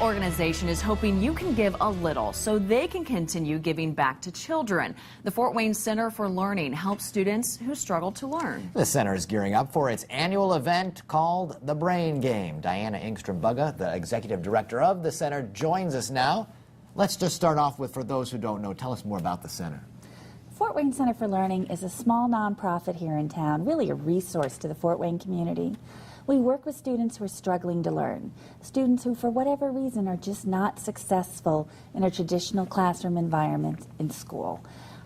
organization is hoping you can give a little so they can continue giving back to children. The Fort Wayne Center for Learning helps students who struggle to learn. The center is gearing up for its annual event called the Brain Game. Diana Yngstrom-Bugge, the executive director of the center, joins us now. Let's just start off with, for those who don't know, tell us more about the center. Fort Wayne Center for Learning is a small nonprofit here in town, really a resource to the Fort Wayne community. We work with students who are struggling to learn, students who for whatever reason are just not successful in a traditional classroom environment in school.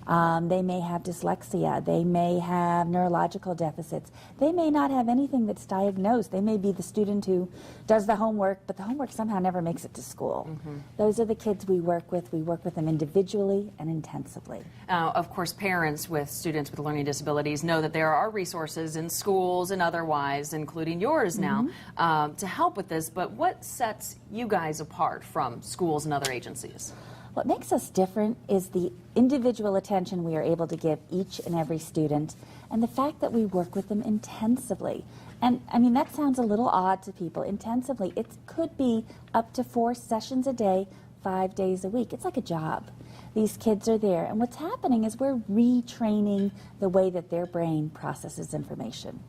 They may have dyslexia, they may have neurological deficits, they may not have anything that's diagnosed. They may be the student who does the homework, but the homework somehow never makes it to school. Those are the kids we work with. We work with them individually and intensively. Of course, parents with students with learning disabilities know that there are resources in schools and otherwise, including yours now, to help with this. But what sets you guys apart from schools and other agencies? What makes us different is the individual attention we are able to give each and every student, and the fact that we work with them intensively. And I mean, that sounds a little odd to people. Intensively, it could be up to 4 sessions a day, 5 days a week. It's like a job. These kids are there, and what's happening is we're retraining the way that their brain processes information.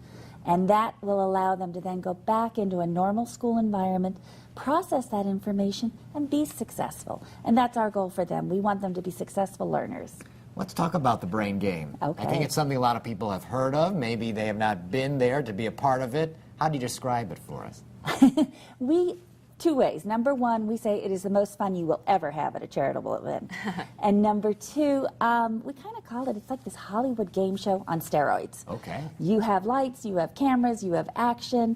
And that will allow them to then go back into a normal school environment, process that information, and be successful. And that's our goal for them. We want them to be successful learners. Let's talk about the Brain Game. Okay. I think it's something a lot of people have heard of. Maybe they have not been there to be a part of it. How do you describe it for us? Two ways. Number one, we say it is the most fun you will ever have at a charitable event. And number two, we kind of call it, it's like this Hollywood game show on steroids. Okay. You have lights, you have cameras, you have action,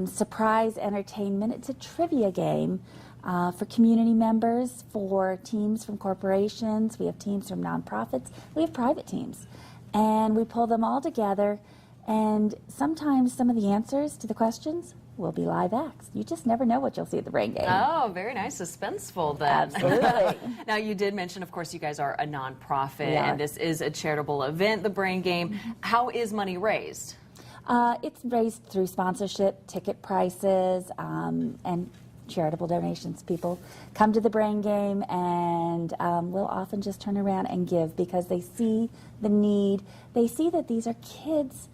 surprise entertainment. It's a trivia game for community members, for teams from corporations. We have teams from nonprofits. We have private teams. And we pull them all together, and sometimes some of the answers to the questions will be live acts. You just never know what you'll see at the Brain Game. Oh, very nice. Suspenseful then. Absolutely. Now, you did mention, of course, you guys are a nonprofit, Yeah. and this is a charitable event, the Brain Game. How is money raised? It's raised through sponsorship, ticket prices, and charitable donations. People come to the Brain Game and will often just turn around and give because they see the need. They see that these are kids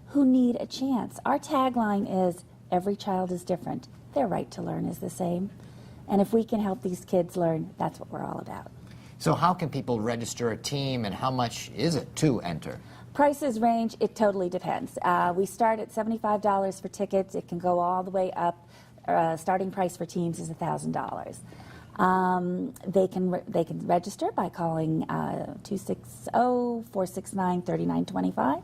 who need a chance. Our tagline is, every child is different. Their right to learn is the same. And if we can help these kids learn, that's what we're all about. So how can people register a team, and how much is it to enter? Prices range, it totally depends. We start at $75 for tickets. It can go all the way up. Starting price for teams is $1,000. They can register by calling 260-469-3925,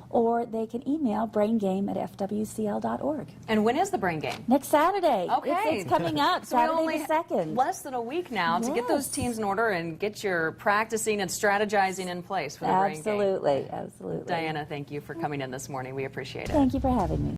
or they can email braingame@fwcl.org. And when is the Brain Game? Next Saturday. Okay. It's coming up, So we Saturday only the 2nd. less than a week now to get those Yes. teams in order and get your practicing and strategizing in place for the Brain Game. Absolutely, absolutely. Diana, thank you for coming in this morning. We appreciate it. Thank you for having me.